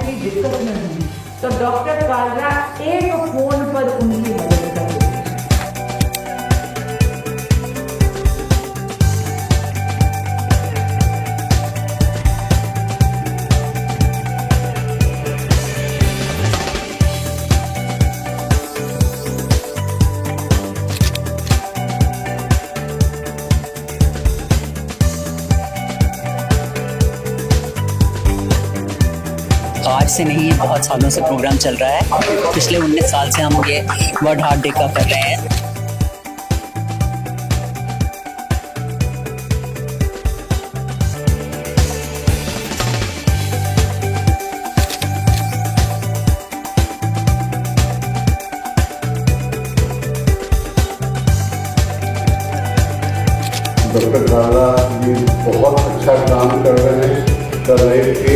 की दिक्कत में हूँ तो डॉक्टर कालरा एक फोन पर उनकी मदद करें। आज से नहीं, ये बहुत सालों से प्रोग्राम चल रहा है। पिछले 19 साल से हम ये वर्ल्ड हार्ट डे का कर रहे हैं। डॉक्टर कालरा जी बहुत अच्छा काम कर रहे हैं, करते रहेंगे।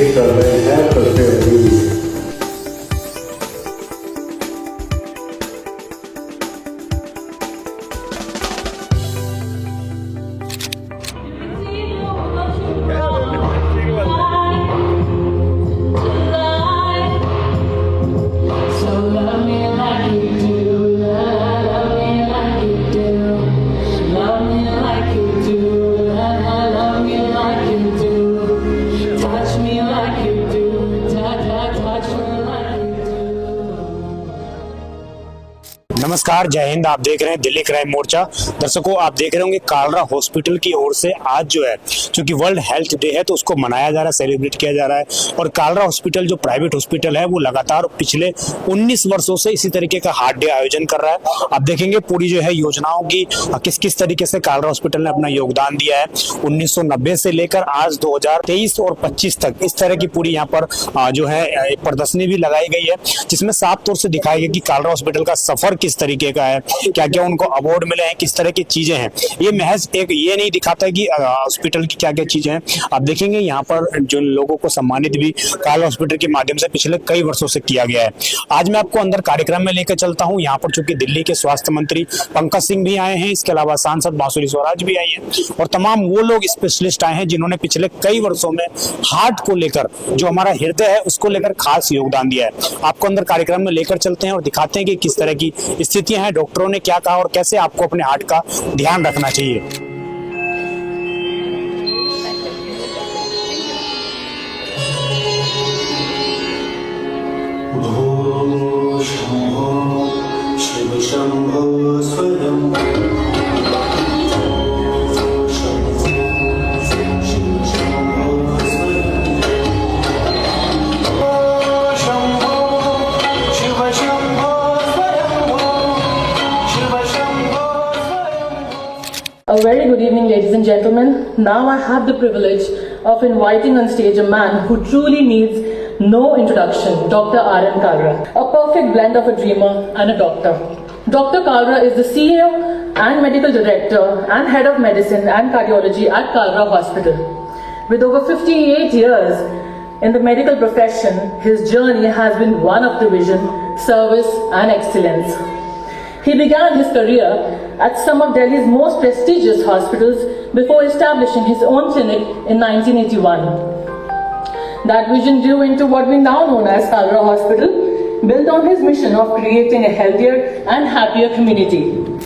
नमस्कार, जय हिंद। आप देख रहे हैं दिल्ली क्राइम मोर्चा। दर्शकों, आप देख रहे होंगे कालरा हॉस्पिटल की ओर से आज जो है, क्योंकि वर्ल्ड हेल्थ डे है तो उसको मनाया जा रहा है, सेलिब्रेट किया जा रहा है। और कालरा हॉस्पिटल जो प्राइवेट हॉस्पिटल है वो लगातार पिछले 19 वर्षों से इसी तरीके का हार्ट डे आयोजन कर रहा है। आप देखेंगे पूरी जो है योजनाओं की किस किस तरीके से कालरा हॉस्पिटल ने अपना योगदान दिया है। 1990 से लेकर आज 2023 और 25 तक इस तरह की पूरी यहाँ पर जो है प्रदर्शनी भी लगाई गई है, जिसमें साफ तौर से दिखाया गया कि कालरा हॉस्पिटल का सफर किस तरीके का है, क्या क्या उनको अवार्ड मिले हैं, किस तरह की चीजें हैं। ये महज एक ये नहीं दिखाता कि हॉस्पिटल की क्या क्या चीजें हैं। आप देखेंगे यहाँ पर जो लोगों को सम्मानित भी कालरा हॉस्पिटल के माध्यम से पिछले कई वर्षों से किया गया है। आज मैं आपको अंदर कार्यक्रम में लेकर चलता हूँ। यहाँ पर चूंकि दिल्ली के स्वास्थ्य मंत्री पंकज सिंह भी आए हैं, इसके अलावा सांसद बांसुरी स्वराज भी आई है और तमाम वो लोग स्पेशलिस्ट आए हैं जिन्होंने पिछले कई वर्षों में हार्ट को लेकर, जो हमारा हृदय है उसको लेकर खास योगदान दिया है। आपको अंदर कार्यक्रम में लेकर चलते हैं और दिखाते हैं कि किस तरह की स्थितियां हैं, डॉक्टरों ने क्या कहा और कैसे आपको अपने हार्ट का ध्यान रखना चाहिए। शिव शंभो स्वयं A very good evening, ladies and gentlemen. Now I have the privilege of inviting on stage a man who truly needs no introduction, Dr. R.N. Kalra, a perfect blend of a dreamer and a doctor. Dr. Kalra is the CEO and Medical Director and Head of Medicine and Cardiology at Kalra Hospital. With over 58 years in the medical profession, his journey has been one of the vision, service and excellence. He began his career at some of Delhi's most prestigious hospitals before establishing his own clinic in 1981. That vision grew into what we now know as Kalra Hospital, built on his mission of creating a healthier and happier community.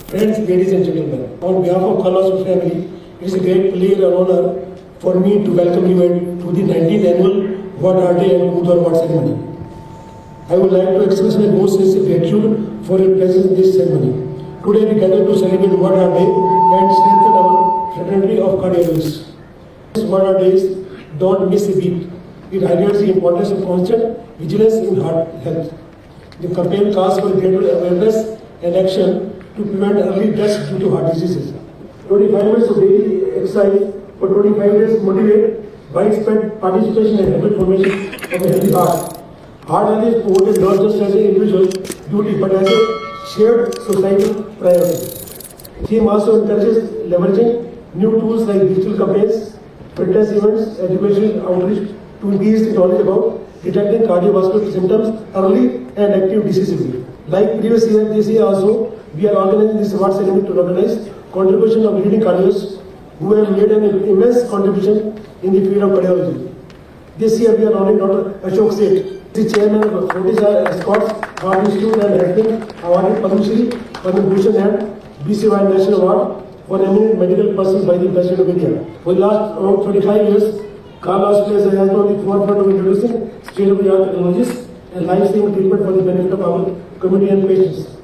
Friends, ladies and gentlemen, on behalf of Kalra Hospital family, it is a great pleasure and honor for me to welcome you to the 19th annual World Heart Day and Booth Award ceremony. I would like to express my most sincere gratitude for your presence in this ceremony. Today we gather to celebrate World Heart Day and strengthen our fraternity of cardiologists. This World Heart Days don't miss a beat. It highlights the importance of constant vigilance in heart health. The campaign calls for greater awareness and action to prevent early deaths due to heart diseases. 25 minutes of daily exercise for 25 days motivate widespread participation and habit formation of a healthy heart. Heart health is promoted not just as an individual duty but as a shared societal priority. The team also encourages leveraging new tools like digital campaigns, fitness events, educational outreach to increase the knowledge about detecting cardiovascular symptoms early and active decisively. Like previous year, this year also, we are organizing this award ceremony to recognize contribution of leading cardiologists who have made an immense contribution in the field of cardiology. This year we are honoring Dr. Ashok Seth, The chairman of Fortis Escorts Art Institute and has been awarded Padma Shri, Padma Bhushan and BCY National Award for eminent medical persons by the President of India. For the last around 25 years, Carla Hospitals has been on the forefront of introducing state-of-the-art technologies and life-saving treatment for the benefit of our community and patients.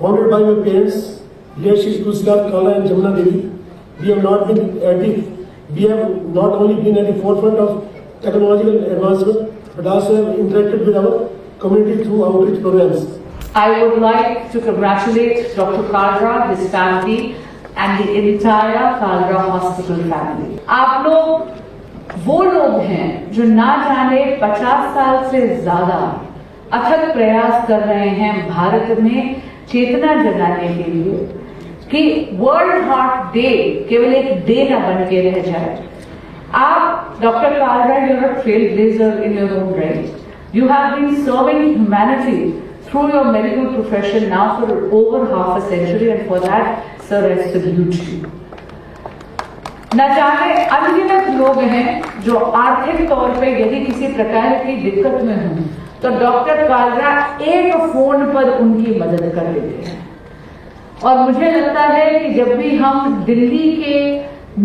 Founded by my parents, dear Shri Tulsilal Kala and Jamuna Devi, we have not only been at the forefront of technological advancement, but also have interacted with our community through outreach programs. I would like to congratulate Dr. Kalra, his family, and the entire Kalra Hospital family. आप लोग वो लोग हैं जो ना जाने 50 साल से ज्यादा अथक प्रयास कर रहे हैं भारत में चेतना जगाने के लिए कि वर्ल्ड हार्ट डे केवल एक डे न बन के रह जाए. आप doctor Kalra, you are a trailblazer in your own right. You have been serving humanity through your medical profession now for over half a century, and for that, sir, I salute you. न जाने अनगिनत लोग हैं जो आर्थिक तौर पे यदि किसी प्रकार की दिक्कत में हों तो डॉक्टर कालरा एक फोन पर उनकी मदद कर देते हैं. और मुझे लगता है कि जब भी हम दिल्ली के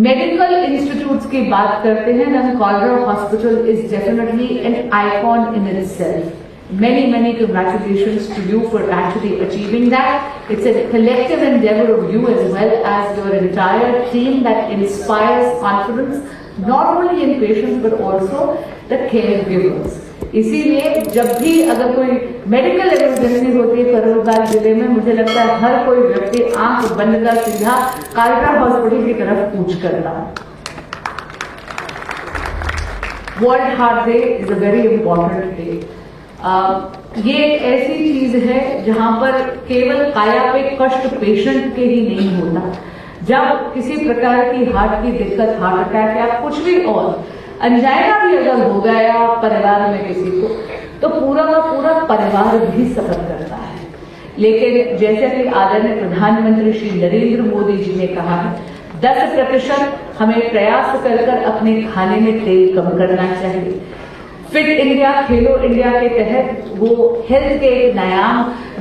मेडिकल इंस्टीट्यूट्स की बात करते हैं, then Kalra Hospital is definitely an icon in itself. Many congratulations to you for actually achieving that. It's a collective endeavor of you as well as your entire team that inspires confidence not only in patients but also the caregivers. इसीलिए जब भी अगर कोई medical emergency होती है करोलबाग जिले में, मुझे लगता है हर कोई व्यक्ति आंख बंद कर सीधा कालरा हॉस्पिटल की तरफ कूच करता है. World heart day is a very important day. ये एक ऐसी चीज है जहां पर केवल काया पे कष्ट पेशेंट के ही नहीं होता. जब किसी प्रकार की हार्ट की दिक्कत, हार्ट अटैक या कुछ भी और अंजाइना भी अगर हो गया परिवार में किसी को, तो पूरा का पूरा परिवार भी सफर करता है. लेकिन जैसे कि आदरणीय प्रधानमंत्री श्री नरेंद्र मोदी जी ने कहा है, 10% हमें प्रयास कर अपने खाने में तेल कम करना चाहिए. फिट इंडिया, खेलो इंडिया के तहत वो हेल्थ के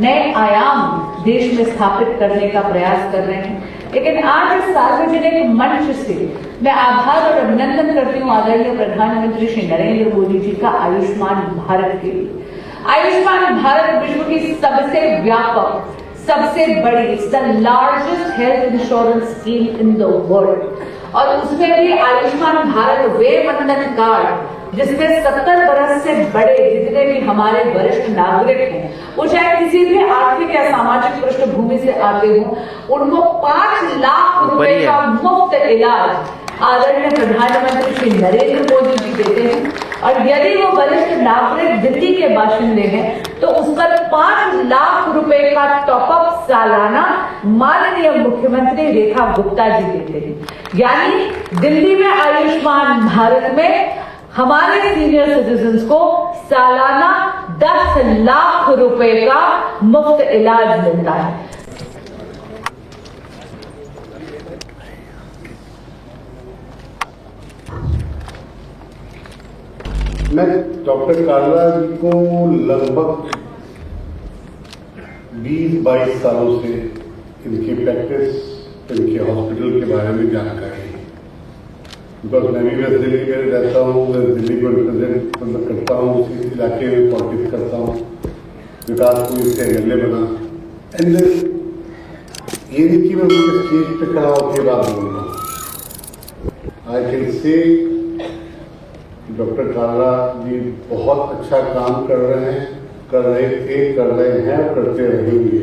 नए आयाम देश में स्थापित करने का प्रयास कर रहे हैं. लेकिन आज इस सार्वजनिक मंच से मैं आभार और अभिनंदन करती हूँ आदरणीय प्रधानमंत्री श्री नरेंद्र मोदी जी का आयुष्मान भारत के लिए. आयुष्मान भारत विश्व की सबसे व्यापक, सबसे बड़ी, it's the largest health insurance scheme in the world. और उसमें भी आयुष्मान भारत वे वंदन कार्ड जिसमें 70 बरस से बड़े जितने भी हमारे वरिष्ठ नागरिक हैं, वो चाहे किसी भी आर्थिक या सामाजिक पृष्ठभूमि से आते हों, उनको 5 लाख रुपए का मुफ्त इलाज आदरणीय प्रधानमंत्री श्री नरेंद्र मोदी जी देते हैं. और यदि वो वरिष्ठ नागरिक दिल्ली के बाशिंदे हैं तो उस पर 5 लाख रुपए का टॉपअप सालाना माननीय मुख्यमंत्री रेखा गुप्ता जी देते हैं. यानी दिल्ली में आयुष्मान भारत में हमारे सीनियर सिटीजन्स को सालाना 10 लाख रुपए का मुफ्त इलाज मिलता है. मैं डॉक्टर कालरा जी को लगभग 20-22 सालों से इनकी प्रैक्टिस, इनके हॉस्पिटल के बारे में जानकारी है. बिकॉज मैं भी वेस्ट दिल्ली में रहता हूँ, वेस्ट दिल्ली को रिप्रेजेंट करता हूँ, उसी इलाके में पॉलिटिक्स करता हूँ. विकास को इससे एमएलए बना. एंड ये नहीं कि मैं उनके स्टेज पे खड़ा होकर बात बोलूँगा. I can say doctor Kalra ji बहुत अच्छा काम कर रहे हैं, कर रहे थे, कर रहे हैं, करते रहेंगे.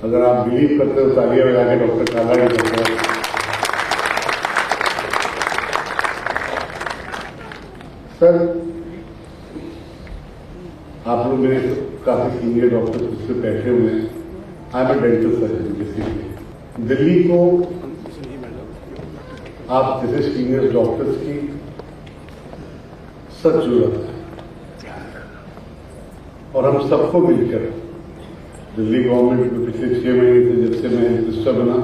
अगर आप बिलीव करते हो तालियां बजा के डॉक्टर कालरा जी करते हैं. सर, आप लोग मेरे काफी सीनियर डॉक्टर उससे बैठे हुए हैं. I am a dental surgeon. Basically Delhi को आप जैसे सीनियर डॉक्टर्स की सच जरूरत है. और हम सबको मिलकर दिल्ली गवर्नमेंट में पिछले 6 महीने से जब से मैं मिनिस्टर बना,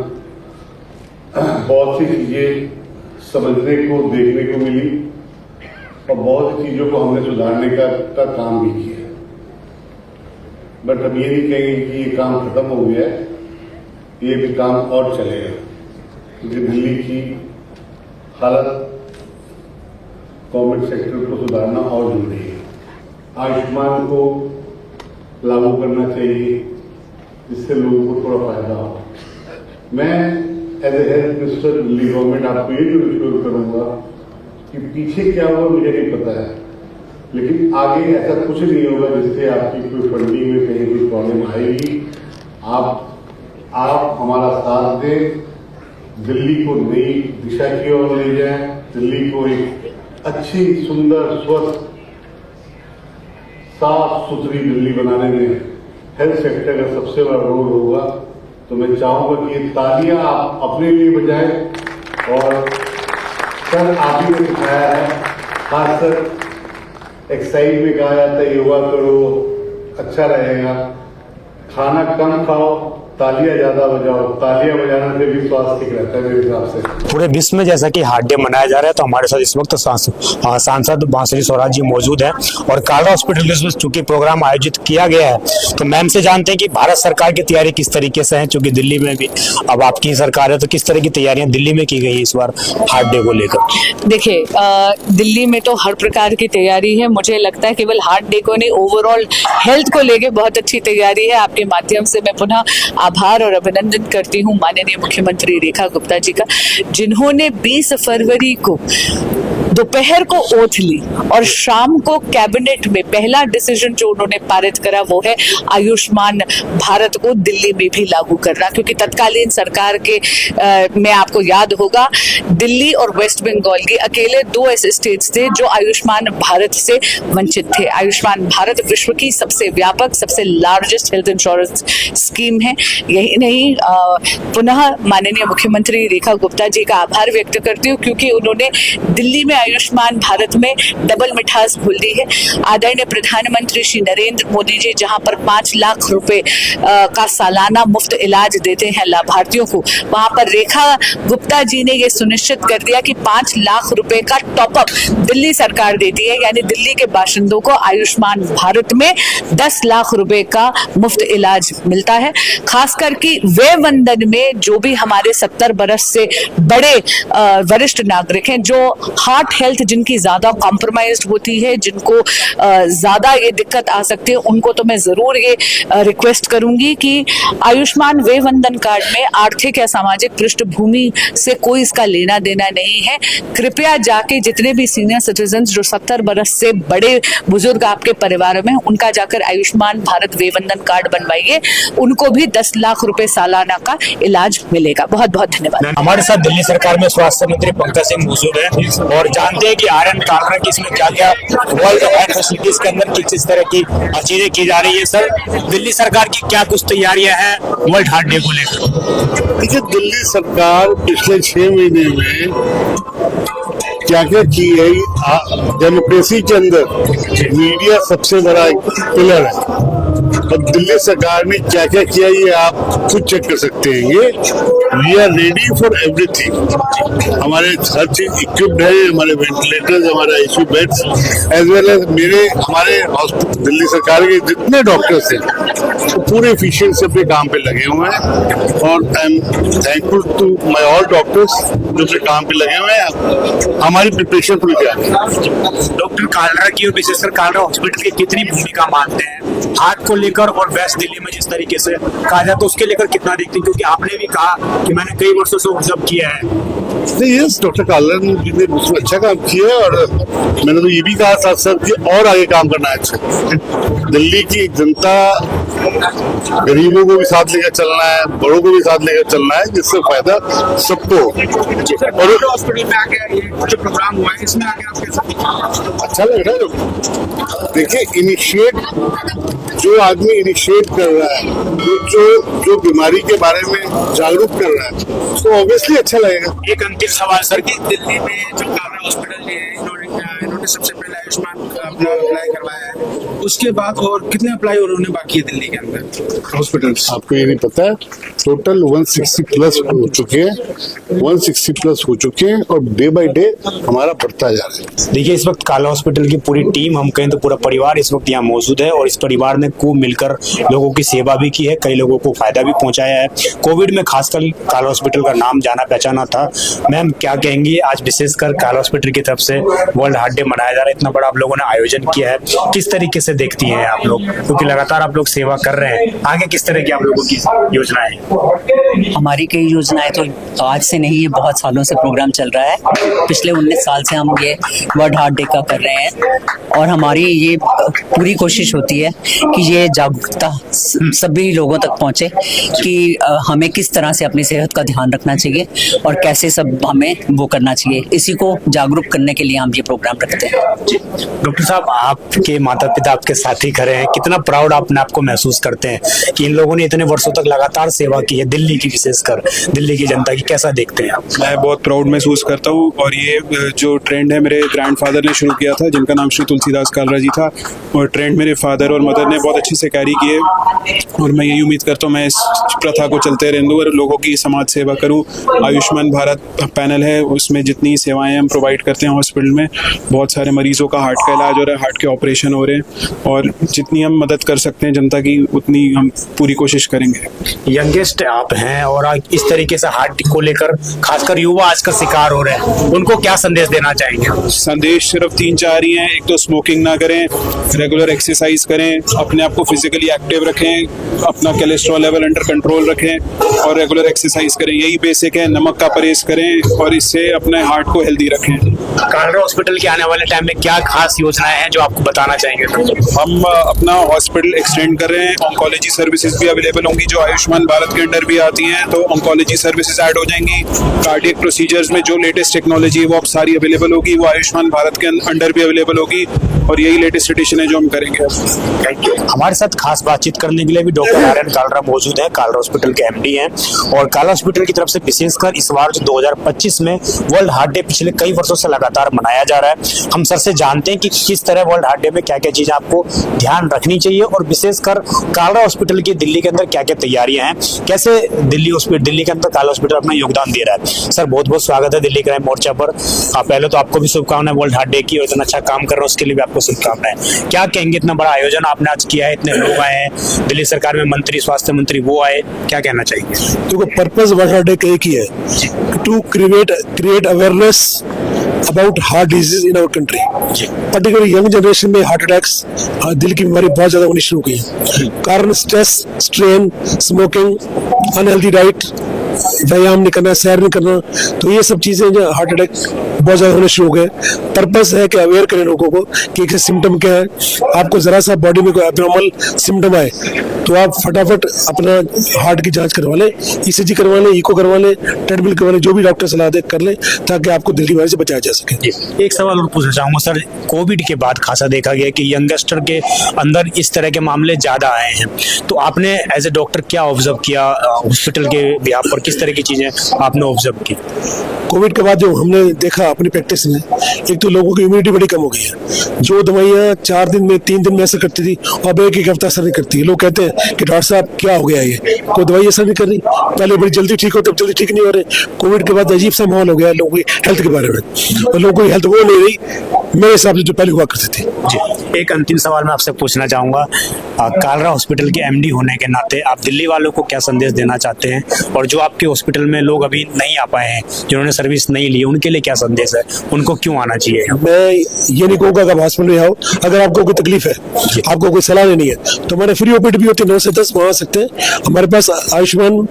बहुत सी चीजें समझने को, देखने को मिली. और बहुत सी चीजों को हमने सुधारने का काम भी किया। बट हम ये नहीं कहेंगे कि ये काम खत्म हो गया है, ये भी काम और चलेगा, क्योंकि दिल्ली की हालत गवर्नमेंट सेक्टर को सुधारना और जरूरी है। आयुष्मान को लागू करना चाहिए जिससे लोगों को थोड़ा फायदा हो। मैं as a health minister Delhi government आपको ये जरूर श्योर करूंगा कि पीछे क्या हुआ मुझे नहीं पता है, लेकिन आगे ऐसा कुछ नहीं होगा जिससे आपकी कोई फंडिंग में कहीं कोई प्रॉब्लम आएगी। आप हमारा साथ दें, दिल्ली को नई दिशा की ओर ले जाएं, दिल्ली को एक अच्छी, सुंदर, स्वस्थ, साफ सुथरी दिल्ली बनाने में हेल्थ सेक्टर का सबसे बड़ा रोल होगा। तो मैं चाहूंगा कि ये तालियां आप अपने लिए बजाएं, और सर आप ही ने सिखाया है, खासकर एक्सरसाइज में कहा जाता है योगा करो अच्छा रहेगा, खाना कम खाओ, तालियां ज्यादा बजाओ। तालियां बजाने से भी स्वास्थ्य ठीक रहता है मेरे हिसाब से। पूरे विश्व में जैसा कि हार्ट डे मनाया जा रहा है, तो हमारे साथ इस वक्त सांसद बांसुरी स्वराज जी मौजूद हैं, और कालरा हॉस्पिटल में चूंकि प्रोग्राम आयोजित किया गया है, तो मैम से जानते हैं कि भारत सरकार की तैयारी किस तरीके से है, चूंकि दिल्ली में भी अब आपकी सरकार है, तो किस तरह की तैयारियां दिल्ली में की गई है इस बार हार्ट डे को लेकर? देखिए, दिल्ली में तो हर प्रकार की तैयारी है। मुझे लगता है केवल हार्ट डे को नहीं, ओवरऑल हेल्थ को लेके बहुत अच्छी तैयारी है। आपके माध्यम से मैं पुनः आभार और अभिनंदन करती हूँ माननीय मुख्यमंत्री रेखा गुप्ता जी का, जिन्होंने 20 फरवरी को दोपहर को ओथ ली और शाम को कैबिनेट में पहला डिसीजन जो उन्होंने पारित करा वो है आयुष्मान भारत को दिल्ली में भी लागू करना, क्योंकि तत्कालीन सरकार के में आपको याद होगा दिल्ली और वेस्ट बंगाल के अकेले 2 ऐसे स्टेट्स थे जो आयुष्मान भारत से वंचित थे। आयुष्मान भारत विश्व की सबसे व्यापक, सबसे लार्जेस्ट हेल्थ इंश्योरेंस स्कीम है। यही नहीं, पुनः माननीय मुख्यमंत्री रेखा गुप्ता जी का आभार व्यक्त करती हूँ, क्योंकि उन्होंने दिल्ली में आयुष्मान भारत में डबल मिठास घोल दी है। आदरणीय प्रधानमंत्री श्री नरेंद्र मोदी जी जहां पर 5 लाख रुपए का सालाना मुफ्त इलाज देते हैं लाभार्थियों को, वहां पर रेखा गुप्ता जी ने यह सुनिश्चित कर दिया कि 5 लाख रुपए का टॉपअप दिल्ली सरकार देती है, यानी दिल्ली के बाशिंदों को आयुष्मान भारत में 10 लाख रुपए का मुफ्त इलाज मिलता है। खासकर कि वे वंदन में जो भी हमारे 70 बरस से बड़े वरिष्ठ नागरिक हैं, जो हार्ट हेल्थ जिनकी ज्यादा कॉम्प्रोमाइज्ड होती है, जिनको ज्यादा ये दिक्कत आ सकती है, उनको तो मैं जरूर ये रिक्वेस्ट करूंगी कि आयुष्मान वे वंदन कार्ड में आर्थिक या सामाजिक पृष्ठभूमि से कोई इसका लेना देना नहीं है। कृपया जाके जितने भी सीनियर सिटीजन्स जो 70 बरस से बड़े बुजुर्ग आपके परिवार में, उनका जाकर आयुष्मान भारत वे वंदन कार्ड बनवाइए, उनको भी 10 लाख रुपए सालाना का इलाज मिलेगा। बहुत बहुत धन्यवाद। हमारे साथ दिल्ली सरकार में स्वास्थ्य मंत्री पंकज सिंह मौजूद है, और जानते हैं कि आरएन कालरा की इसमें क्या क्या वर्ल्ड हेल्थ फैसिलिटीज के अंदर किस तरह की चीजें की जा रही है। सर, दिल्ली सरकार की क्या कुछ तैयारियां हैं वर्ल्ड हार्ट डे को लेकर? देखिए, दिल्ली सरकार पिछले 6 महीने में क्या क्या की है। डेमोक्रेसी के अंदर मीडिया सबसे बड़ा एक पिलर है, और दिल्ली सरकार ने क्या क्या किया ये आप खुद चेक कर सकते हैं। ये we are ready for everything. हमारे हर चीज इक्विप्ड है, हमारे वेंटिलेटर्स, हमारे ICU beds, as well as हमारे हॉस्पिटल दिल्ली सरकार के जितने डॉक्टर्स हैं वो पूरे एफिशिएंट से अपने काम पे लगे हुए हैं, और I am thankful to my all doctors जो अपने काम पे लगे हुए हैं। हमारी प्रिपरेशन पूरी तैयार है। डॉक्टर कालरा की और विशेषकर कालरा हॉस्पिटल की कितनी भूमिका मानते हैं हार्ट को लेकर, और वेस्ट दिल्ली में जिस तरीके से कहा जाए तो उसके लेकर कितना देखते हैं? क्योंकि आपने भी कहा कि मैंने कई वर्षों से ऑब्जर्व किया है। यस, डॉक्टर कालरा ने उसमें अच्छा काम किया है, और मैंने तो ये भी कहा साथ साथ कि और आगे काम करना है अच्छा। दिल्ली की जनता, गरीबों को भी साथ लेकर चलना है, बड़ों को भी साथ लेकर चलना है, जिससे फायदा सबको। और हॉस्पिटल में आके जो प्रोग्राम हुआ है इसमें आके आप अच्छा लग रहा है। देखिए, जो आदमी इनिशिएट कर रहा है, जो बीमारी के बारे में जागरूक कर रहा है, तो ऑब्वियसली अच्छा लगेगा। एक अंतिम सवाल सर, कि दिल्ली में जो कालरा हॉस्पिटल है, इन्होंने सबसे पहले आयुष्मान अप्लाई करवाया है, उसके बाद और कितने अप्लाई होने बाकी है दिल्ली के अंदर हॉस्पिटल्स? आपको ये नहीं पता है, टोटल 160 प्लस हो चुके हैं, 160 प्लस हो चुके हैं और डे बाय डे हमारा बढ़ता जा रहा है। देखिए, इस वक्त काला हॉस्पिटल की पूरी टीम, हम कहें तो पूरा परिवार इस वक्त यहाँ मौजूद है और इस परिवार ने खूब मिलकर लोगों की सेवा भी की है, कई लोगों को फायदा भी पहुंचाया है। कोविड में खासकर काला हॉस्पिटल का नाम जाना पहचाना था। मैम, क्या कहेंगी, आज विशेषकर काला हॉस्पिटल की तरफ से वर्ल्ड हार्ट डे मनाया जा रहा है, इतना बड़ा आप लोगों ने आयोजन किया है, किस तरीके से देखती हैं आप लोग, क्योंकि लगातार आप लोग सेवा कर रहे हैं, आगे किस तरह की आप लोगों की योजनाएं हैं? हमारी कई योजनाएं तो आज से नहीं, ये बहुत सालों से प्रोग्राम चल रहा है। पिछले 19 साल से हम ये वर्ल्ड हार्ट डे का कर रहे हैं और हमारी ये पूरी कोशिश होती है कि ये जागरूकता सभी लोगों तक पहुंचे कि हमें किस तरह से अपनी सेहत का ध्यान रखना चाहिए और कैसे सब हमें वो करना चाहिए। इसी को जागरूक करने के लिए हम ये प्रोग्राम रखते हैं। डॉक्टर साहब, आपके माता पिता आपके साथी खड़े हैं, कितना प्राउड अपने आप को महसूस करते हैं कि इन लोगों ने इतने वर्षों तक लगातार सेवा की है दिल्ली की, विशेषकर दिल्ली की जनता की, कैसा देखते हैं आप? मैं बहुत प्राउड महसूस करता हूँ और ये जो ट्रेंड है मेरे ग्रैंडफादर ने शुरू किया था, जिनका नाम श्री तुलसीदास कालरा जी था, और ट्रेंड मेरे फादर और मदर ने बहुत अच्छे से कैरी किए और मैं यही उम्मीद करता हूँ मैं इस प्रथा को चलते रहने दूँ और लोगों की समाज सेवा करूँ। आयुष्मान भारत पैनल है, उसमें जितनी सेवाएं हम प्रोवाइड करते हैं हॉस्पिटल में, बहुत सारे मरीजों का हार्ट का इलाज हो रहा है, हार्ट के ऑपरेशन हो रहे हैं और जितनी हम मदद कर सकते हैं जनता की उतनी हम पूरी कोशिश करेंगे। यंगेस्ट आप हैं और इस तरीके से हार्ट को लेकर खासकर युवा आज का शिकार हो रहे हैं, उनको क्या संदेश देना चाहेंगे? संदेश सिर्फ 3-4 ही हैं। एक तो स्मोकिंग ना करें, रेगुलर एक्सरसाइज करें, अपने आप को फिजिकली एक्टिव रखें, अपना कोलेस्ट्रॉल लेवल अंडर कंट्रोल रखें और रेगुलर एक्सरसाइज करें, यही बेसिक है। नमक का परहेज करें और इससे अपने हार्ट को हेल्दी रखें। कालरा हॉस्पिटल के आने वाले टाइम में क्या खास योजनाएं हैं जो आपको बताना चाहेंगे? हम अपना हॉस्पिटल एक्सटेंड कर रहे हैं, ऑन्कोलॉजी सर्विसेज भी अवेलेबल होंगी जो आयुष्मान भारत के अंडर भी आती हैं, तो ऑन्कोलॉजी सर्विसेज ऐड हो जाएंगी। कार्डियक प्रोसीजर्स में जो लेटेस्ट टेक्नोलॉजी है वो अब सारी अवेलेबल होगी, वो आयुष्मान भारत के अंडर भी अवेलेबल होगी और यही लेटेस्ट एडिशन है जो हम करेंगे। Thank you. हमारे साथ खास बातचीत करने के लिए भी डॉक्टर आर्यन कालरा मौजूद है, कालरा हॉस्पिटल के एमडी हैं और कालरा हॉस्पिटल की तरफ से विशेषकर इस बार जो 2025 में वर्ल्ड हार्ट डे पिछले कई वर्षों से लगातार मनाया जा रहा है। हम सर से जानते हैं कि किस तरह वर्ल्ड हार्ट डे में क्या क्या चीजें आपको ध्यान रखनी चाहिए और विशेषकर कालरा हॉस्पिटल की दिल्ली के अंदर क्या क्या तैयारियां हैं, कैसे दिल्ली के अंदर कालरा हॉस्पिटल अपना योगदान दे रहा है। सर, बहुत बहुत स्वागत है दिल्ली क्राइम मोर्चा पर। पहले तो आपको भी शुभकामनाएं वर्ल्ड हार्ट डे की और इतना अच्छा काम कर रहे हो उसके लिए भी आपको शुभकामनाएं। क्या कहेंगे, इतना बड़ा आयोजन आपने आज किया है, इतने लोग आए हैं, दिल्ली सरकार में मंत्री, स्वास्थ्य मंत्री वो आए, क्या कहना चाहिए? देखो, पर्पस वर्ल्ड हार्ट डे का एक ही है, to create awareness about heart disease in our country. Particularly young generation में हार्ट अटैक्स, दिल की बीमारी बहुत ज्यादा होनी शुरू हुई है। कारण stress, strain, smoking, unhealthy diet, व्यायाम नहीं करना, सैर नहीं करना, तो ये सब चीजें जो हार्ट अटैक बहुत ज्यादा होने शुरू हो गए। पर्पस है कि अवेयर करें लोगों को कि एक सिम्टम क्या है। आपको जरा सा बॉडी में कोई एब्नॉर्मल सिम्टम आए तो आप फटाफट अपना हार्ट की जांच करवा लें, ईसीजी करवा लें, इको करवा लें, ट्रेडमिल करवा लें, जो भी डॉक्टर सलाह दे कर लें ताकि आपको दिल की बीमारी से बचाया जा सके। एक सवाल और पूछना चाहूंगा सर, कोविड के बाद खासा देखा गया कि यंगस्टर के अंदर इस तरह के मामले ज्यादा आए हैं, तो आपने एज ए डॉक्टर क्या ऑब्जर्व किया हॉस्पिटल के बिहाफ पर, किस तरह की चीजें आपने ऑब्जर्व की? कोविड के बाद जो हमने देखा अपनी प्रैक्टिस में, एक तो लोगों की इम्यूनिटी बड़ी कम हो गई है। जो दवाइयाँ 4 दिन में 3 दिन में असर करती थी अब एक हफ्ता असर नहीं करती। लोग कहते हैं कि डॉक्टर साहब क्या हो गया, ये कोई दवाई असर नहीं कर रही, पहले बड़ी जल्दी ठीक हो तब जल्दी ठीक नहीं हो रहे। कोविड के बाद अजीब सा माहौल हो गया लोगों की हेल्थ के बारे में, और लोगों की हेल्थ वो नहीं रही मेरे हिसाब से जो पहले हुआ करती थी। जी, एक अंतिम सवाल मैं आपसे पूछना चाहूंगा, कालरा हॉस्पिटल के एमडी होने के नाते आप दिल्ली वालों को क्या संदेश देना चाहते हैं, और जो आपके हॉस्पिटल में लोग अभी नहीं आ पाए हैं, जिन्होंने सर्विस नहीं ली, उनके लिए क्या संदेश है, उनको क्यों आना चाहिए? मैं ये नहीं कहूँगा कि आप हॉस्पिटल में आओ, अगर आपको कोई तकलीफ है, आपको कोई सलाह लेनी है तो हमारे फ्री ओपीडी भी होती है, 9 से 10 वहाँ आ सकते हैं। हमारे पास आयुष्मान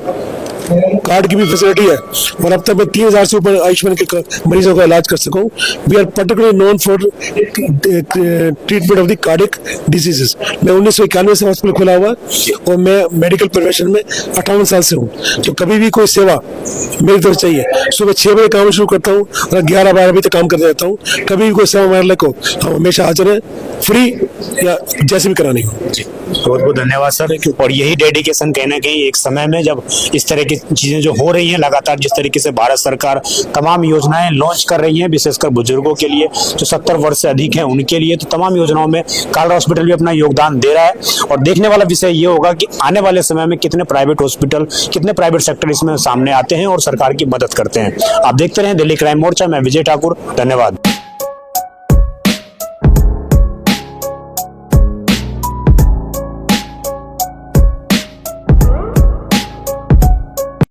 कार्ड की भी फैसिलिटी है और अब तक मैं 3000 से ऊपर आयुष्मान के मरीजों का इलाज कर सकूँ। We are particularly known for treatment of the cardiac diseases. मैं 1991 से हॉस्पिटल खुला हुआ और मैं मेडिकल प्रोफेशन में 58 साल से हूँ, तो कभी भी कोई सेवा मेरी तरफ चाहिए, सुबह 6 बजे काम शुरू करता हूँ और 11-12 बजे तक काम करते रहता हूँ। कभी भी कोई सेवा हमारे लिए को हम हमेशा हाजिर है, फ्री या जैसे भी करानी हो। बहुत बहुत धन्यवाद सर। और यही डेडिकेशन कहीं ना कहीं एक समय में जब इस तरह की चीजें जो हो रही हैं लगातार, जिस तरीके से भारत सरकार तमाम योजनाएं लॉन्च कर रही है, विशेषकर बुजुर्गों के लिए जो 70 वर्ष से अधिक है उनके लिए, तो तमाम योजनाओं में कालरा हॉस्पिटल भी अपना योगदान दे रहा है। और देखने वाला विषय ये होगा कि आने वाले समय में कितने प्राइवेट हॉस्पिटल, कितने प्राइवेट सेक्टर इसमें सामने आते हैं और सरकार की मदद करते हैं। आप देखते रहें दिल्ली क्राइम मोर्चा। मैं विजय ठाकुर, धन्यवाद।